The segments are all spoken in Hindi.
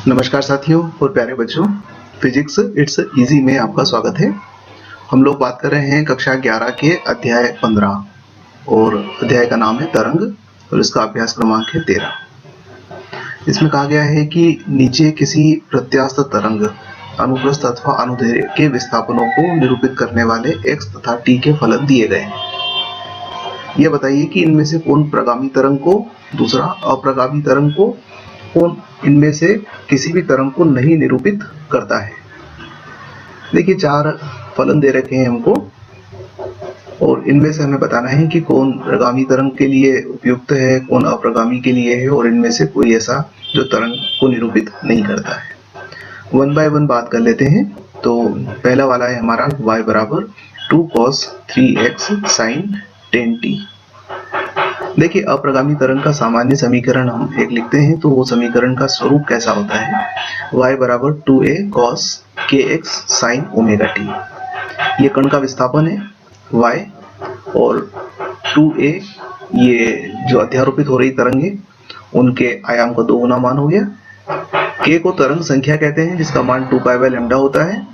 नमस्कार साथियों और प्यारे बच्चों, फिजिक्स इट्स इजी में आपका स्वागत है। हम लोग बात कर रहे हैं कक्षा 11 के अध्याय 15 और अध्याय का नाम है तरंग और इसका अभ्यास क्रमांक है 13। इसमें कहा गया है कि नीचे किसी प्रत्यास्थ तरंग अनुप्रस्थ अथवा अनुदैर्ध्य के विस्थापनों को निरूपित करने वाले x तथा t के फलन दिए गए हैं। यह बताइए कि इनमें से कौन प्रगामी तरंग को, दूसरा अप्रगामी तरंग को, कौन इनमें से किसी भी तरंग को नहीं निरूपित करता है। देखिए, चार फलन दे रखे हैं हमको और इनमें से हमें बताना है कि कौन प्रगामी तरंग के लिए उपयुक्त है, कौन अप्रगामी के लिए है और इनमें से कोई ऐसा जो तरंग को निरूपित नहीं करता है। वन बाय वन बात कर लेते हैं। तो पहला वाला है हमारा y बराबर 2 cos 3x sin 10t। देखिए, अप्रगामी तरंग का सामान्य समीकरण हम एक लिखते हैं तो वो समीकरण का स्वरूप कैसा होता है, y बराबर 2a cos kx sin omega t। ये कण का विस्थापन है y और 2a ये जो अध्यारोपित हो रही तरंग है उनके आयाम का 2 गुना मान हो गया। k को तरंग संख्या कहते हैं जिसका मान 2π/λ होता है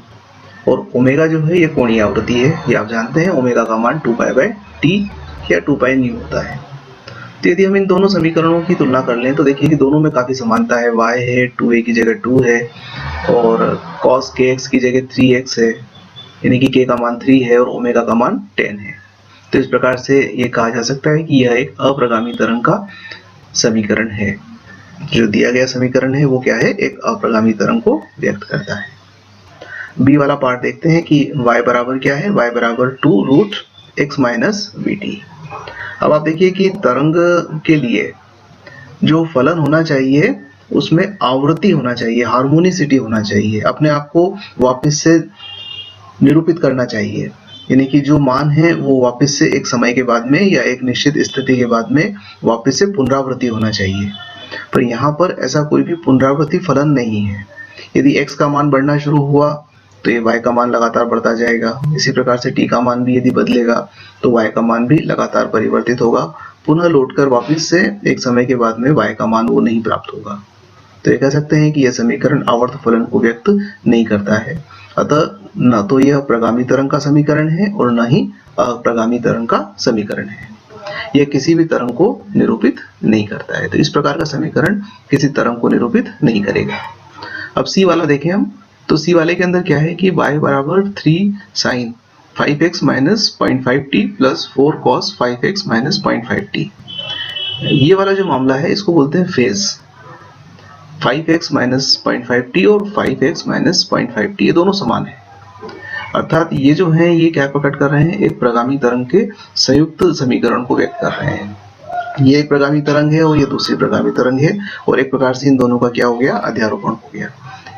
और ओमेगा जो है ये कोणीय आवृत्ति है, ये आप जानते हैं। ओमेगा का मान 2π/t या 2πν होता है। तो यदि हम इन दोनों समीकरणों की तुलना कर लें तो देखिए कि दोनों में काफी समानता है। y है 2a की जगह 2 है और cos kx की जगह 3x है, यानी कि k का मान 3 है और ओमेगा का मान 10 है। तो इस प्रकार से ये कहा जा सकता है कि यह एक अप्रगामी तरंग का समीकरण है। जो दिया गया समीकरण है वो क्या है, एक अप्रगामी तरंग को व्यक्त करता है। बी वाला पार्ट देखते हैं कि y बराबर क्या है, y बराबर 2√x - vt। अब आप देखिए कि तरंग के लिए जो फलन होना चाहिए उसमें आवृत्ति होना चाहिए, हार्मोनिसिटी होना चाहिए, अपने आप को वापस से निरूपित करना चाहिए। यानी कि जो मान है वो वापस से एक समय के बाद में या एक निश्चित स्थिति के बाद में वापस से पुनरावृत्ति होना चाहिए। पर यहाँ पर ऐसा कोई भी पुनरावृत्ति फलन नहीं है। यदि x का मान बढ़ना शुरू हुआ तो ये y का मान लगातार बढ़ता जाएगा। इसी प्रकार से t का मान भी यदि बदलेगा तो y का मान भी लगातार परिवर्तित होगा। पुनः लौटकर वापस से एक समय के बाद में y का मान वो नहीं प्राप्त होगा। तो ये कह सकते हैं कि यह समीकरण आवर्त फलन को व्यक्त नहीं करता है। अतः न तो यह प्रगामी तरंग का समीकरण है और न ही अप्रगामी तरंग का समीकरण है। यह किसी भी तरंग को निरूपित नहीं करता है। तो इस प्रकार का समीकरण किसी तरंग को निरूपित नहीं करेगा। अब सी वाला देखें हम, तो सी वाले के अंदर क्या है कि y बराबर 3 sin 5x - 0.5t plus 4 cos 5x - 0.5t। ये वाला जो मामला है इसको बोलते हैं फेज। 5x - 0.5t और 5x - 0.5t ये दोनों समान है। अर्थात ये जो है ये क्या प्रकट कर रहे हैं, एक प्रगामी तरंग के संयुक्त समीकरण को व्यक्त कर रहे हैं। ये एक प्रगामी तरंग है और ये दूसरी प्रगामी तरंग है और एक प्रकार से इन दोनों का क्या हो गया, अध्यारोपण हो गया।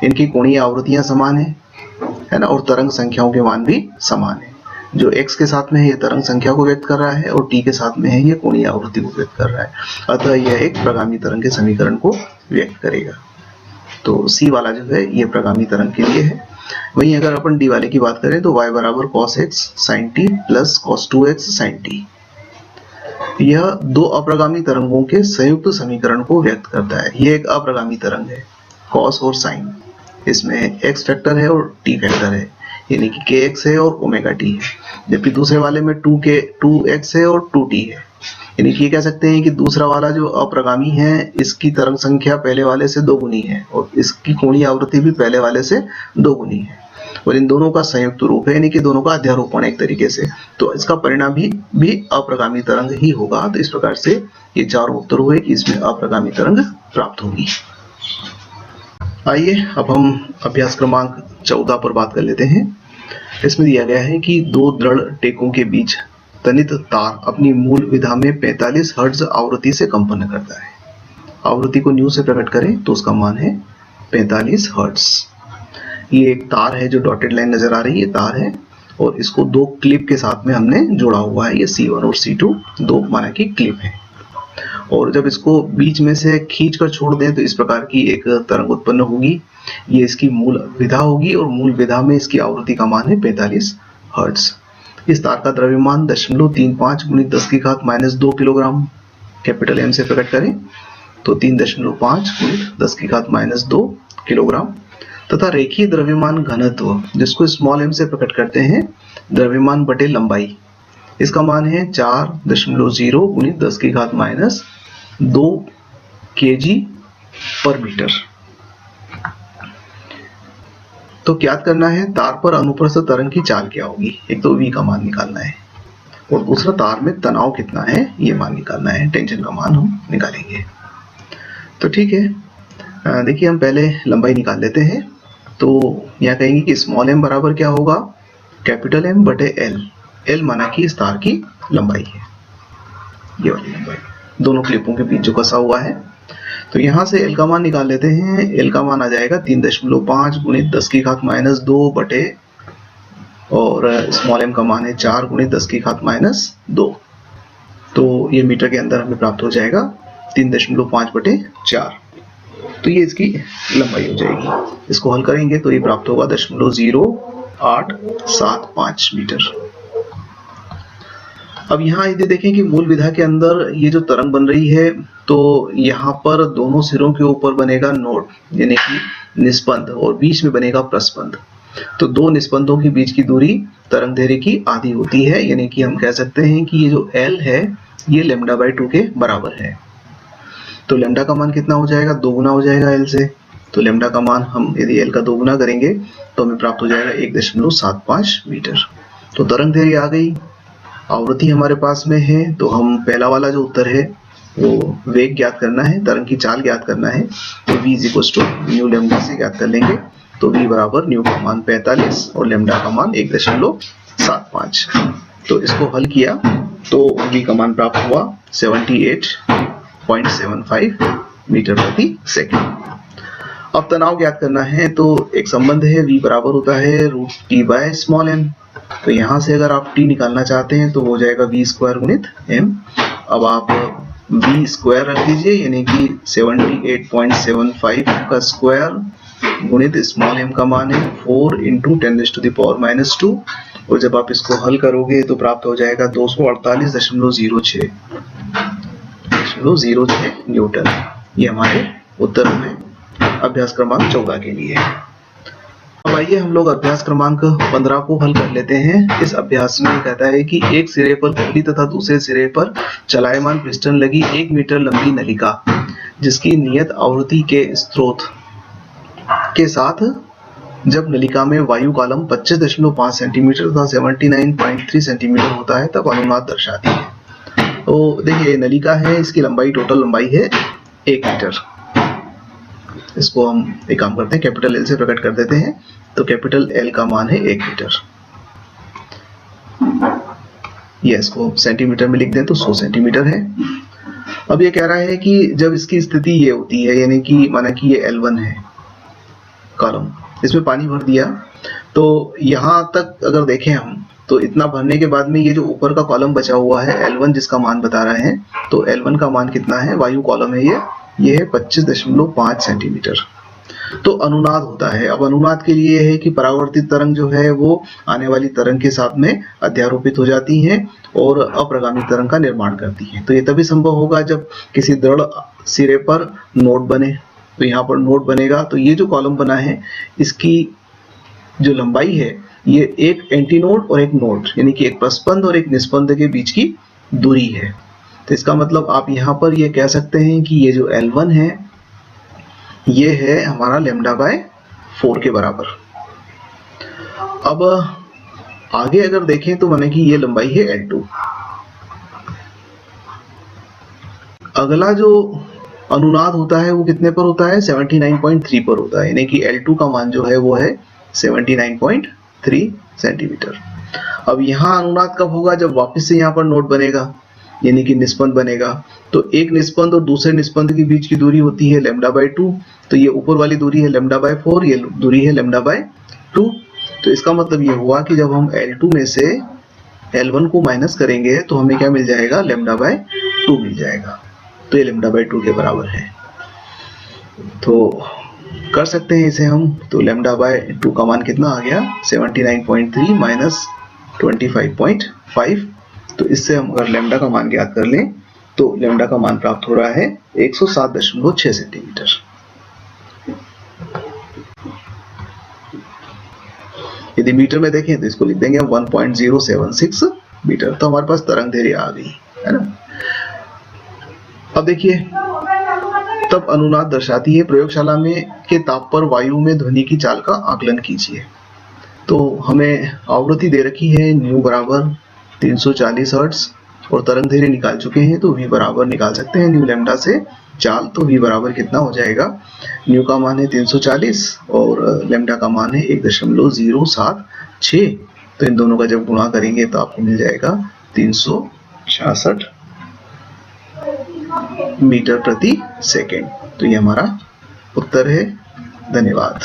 इनकी कोणीय आवृत्तियां समान है ना, और तरंग संख्याओं के मान भी समान है। जो x के साथ में है ये तरंग संख्या को व्यक्त कर रहा है और t के साथ में है ये कोणीय आवृत्ति को व्यक्त कर रहा है। अतः यह एक प्रगामी तरंग के समीकरण को व्यक्त करेगा। तो c वाला जो है ये प्रगामी तरंग के लिए है। वहीं अगर अपन d वाले की बात करें तो y बराबर cos x sin t plus cos 2x sin t। यह दो अप्रगामी तरंगों के संयुक्त समीकरण को व्यक्त करता है। यह एक अप्रगामी तरंग है, cos और sin, इसमें x फैक्टर है और t फैक्टर है, यानी कि kx है और ओमेगा t है। जबकि दूसरे वाले में 2x है और 2t है, यानी कि ये कह सकते हैं कि दूसरा वाला जो अप्रगामी है इसकी तरंग संख्या पहले वाले से 2 गुनी है और इसकी कोणीय आवृत्ति भी पहले वाले से 2 गुनी है और इन दोनों का संयुक्त रूप है, यानी कि दोनों का अध्यारोपण एक तरीके से। तो इसका परिणाम भी अप्रगामी तरंग ही होगा। तो इस प्रकार से ये चारों उत्तर हुए कि इसमें अप्रगामी तरंग प्राप्त होगी। आइए अब हम अभ्यास क्रमांक 14 पर बात कर लेते हैं। इसमें दिया गया है कि दो दृढ़ टेकों के बीच तनित तार अपनी मूल विधा में 45 हर्ट्ज आवृत्ति से कंपन करता है। आवृत्ति को न्यू से प्रकट करें तो उसका मान है 45 हर्ट्ज। ये एक तार है, जो डॉटेड लाइन नजर आ रही है तार है और इसको दो क्लिप के साथ में हमने जोड़ा हुआ है। ये C1 और C2 दो माना की क्लिप है और जब इसको बीच में से खींच कर छोड़ दें तो इस प्रकार की एक तरंग उत्पन्न होगी। ये इसकी मूल विधा होगी और मूल विधा में इसकी आवृत्ति का मान है 45 हर्ट्ज। इस तार का द्रव्यमान 0.35 × 10⁻² किलोग्राम, कैपिटल M से प्रकट करें तो 3.5 × 10⁻² किलोग्राम तथा रेखीय द्रव्यमान घनत्व जिसको स्मॉल m से प्रकट करते हैं द्रव्यमान बटे लंबाई, इसका मान है 4.0 गुणित 10 की घात माइनस 2 kg पर मीटर। तो ज्ञात करना है तार पर अनुप्रस्थ तरंग की चाल क्या होगी। एक तो v का मान निकालना है और दूसरा तार में तनाव कितना है ये मान निकालना है, टेंशन का मान हम निकालेंगे। तो ठीक है, देखिए हम पहले लंबाई निकाल लेते हैं। तो यहाँ कहेंगे कि स्मॉल m बराबर क्या होगा, कैपिटल M बटे L। L माना कि इस तार की लंबाई है, ये वाली लंबाई दोनों क्लिपों के बीच जो कसा हुआ है। तो यहाँ से L का मान निकाल लेते हैं। L का मान आ जाएगा 3.5 गुणित 10 की घात माइनस 2 बटे, और स्मॉल m का मान है 4 गुणित 10 की घात माइनस 2। तो ये मीटर के अंदर हमें प्राप्त हो जाएगा 3.5 बटे 4। तो ये इसकी लंबाई हो जाएगी। इसको हल करेंगे तो ये प्राप्त होगा 0.0875 मीटर। अब यहाँ यदि देखें कि मूल विधा के अंदर ये जो तरंग बन रही है, तो यहाँ पर दोनों सिरों के ऊपर बनेगा नोड यानी कि निस्पंद, और बीच में बनेगा प्रस्पंद। तो दो निस्पंदों के बीच की दूरी तरंग दैर्घ्य की आधी होती है, यानी कि हम कह सकते हैं कि ये जो L है ये λ/2 के बराबर है। तो लैम्डा का मान कितना हो जाएगा, दोगुना हो जाएगा L से। तो लैम्डा का मान हम यदि L का दोगुना करेंगे तो हमें प्राप्त हो जाएगा 1.75 मीटर। तो तरंग दैर्घ्य आ गई, आवृत्ति हमारे पास में है। तो हम पहला वाला जो उत्तर है वो वेग ज्ञात करना है, तरंग की चाल ज्ञात करना है। तो v न्यू लैम्डा से ज्ञात कर लेंगे। तो v बराबर न्यू का मान 45 और लैम्डा का मान 1.75। तो इसको हल किया तो v का मान प्राप्त हुआ 78.75 मीटर प्रति सेकंड। अब तनाव ज्ञात करना है, तो एक संबंध है v बराबर होता है √t बाय स्मॉल m। तो यहाँ से अगर आप t निकालना चाहते हैं तो हो जाएगा v स्क्वायर गुणित m। अब आप v स्क्वायर रख दीजिए, यानी कि 78.75 का स्क्वायर गुणित स्मॉल m का मान है 4 × 10⁻⁻²। और जब आप इसको हल करोगे तो प्राप्त हो जाएगा 248.06 न्यूटन। ये हमारे उत्तर में अभ्यास क्रमांक 14 के लिए है। अब आइए हम लोग अभ्यास क्रमांक 15 को हल कर लेते हैं। इस अभ्यास में कहता है कि एक सिरे पर खुली तथा दूसरे सिरे पर चलायमान पिस्टन लगी 1 मीटर लंबी नलिका जिसकी नियत आवृत्ति के स्रोत के साथ जब नलिका में वायु कॉलम 25.5 सेंटीमीटर तथा 79.3 सेंटीमीटर होता है तब अनुनाद दर्शाती है। तो देखिए नलिका है, इसकी लंबाई टोटल लंबाई है 1 मीटर। इसको हम एक काम करते हैं, कैपिटल L से प्रकट कर देते हैं। तो कैपिटल L का मान है 1 मीटर। ये इसको सेंटीमीटर में लिख दें तो 100 सेंटीमीटर है। अब ये कह रहा है कि जब इसकी स्थिति ये होती है, यानी कि माना कि ये L1 है कॉलम, इसमें पानी भर दिया। तो यहाँ तक अगर देखें हम तो इतना भरने के बाद में ये जो ऊपर का कॉलम बचा हुआ है L1 जिसका मान बता रहे हैं, तो L1 का मान कितना है, वायु कॉलम है ये है 25.5 सेंटीमीटर। तो अनुनाद होता है। अब अनुनाद के लिए है कि परावर्तित तरंग जो है वो आने वाली तरंग के साथ में अध्यारोपित हो जाती है और अप्रगामी तरंग का निर्माण करती है। तो ये तभी संभव होगा जब किसी दृढ़ सिरे पर नोड बने। तो यहाँ पर नोड बनेगा, तो ये जो कॉलम बना है इसकी जो लंबाई है ये एक एंटीनोड और एक नोड यानी कि एक प्रस्पंद और एक निस्पंद के बीच की दूरी है। तो इसका मतलब आप यहाँ पर ये कह सकते हैं कि ये जो L1 है ये है हमारा λ/4 के बराबर। अब आगे अगर देखें तो माने कि ये लंबाई है L2। अगला जो अनुनाद होता है वो कितने पर होता है, 79.3 पर होता है, यानी कि L2 का मान जो है वो है 79.3 सेंटीमीटर। अब यहाँ अनुनाद कब होगा, जब वापस से यहाँ पर नोड बनेगा यानी कि निस्पंद बनेगा। तो एक निस्पंद और दूसरे निस्पंद के बीच की दूरी होती है λ/2। तो ये ऊपर वाली दूरी है λ/4, ये दूरी है λ/2। तो इसका मतलब ये हुआ कि जब हम L2 में से L1 को माइनस करेंगे तो हमें क्या मिल जाएगा, λ/2 मिल जाएगा। तो ये λ/2 के बराबर है। तो कर सकते हैं इसे हम। तो λ/2 का मान कितना आ गया, 79.3 माइनस 25.5। तो इससे हम अगर लैम्डा का मान ज्ञात कर लें तो लैम्डा का मान प्राप्त हो रहा है 107.6 सेंटीमीटर। यदि मीटर में देखें तो इसको लिख देंगे 1.076 मीटर। तो हमारे पास तरंग दैर्घ्य आ गई है ना। अब देखिए, तब अनुनाद दर्शाती है प्रयोगशाला में के ताप पर वायु में ध्वनि की चाल का आकलन कीजिए। तो हमें आवृत्ति दे रखी है न्यू बराबर 340 हर्ट्ज और तरंग दैर्घ्य निकाल चुके हैं, तो v बराबर निकाल सकते हैं न्यू लैम्डा से चाल। तो v बराबर कितना हो जाएगा, न्यू का मान है 340 और लैम्डा का मान है 1.076। तो इन दोनों का जब गुणा करेंगे तो आपको मिल जाएगा 366 मीटर प्रति सेकेंड। तो ये हमारा उत्तर है। धन्यवाद।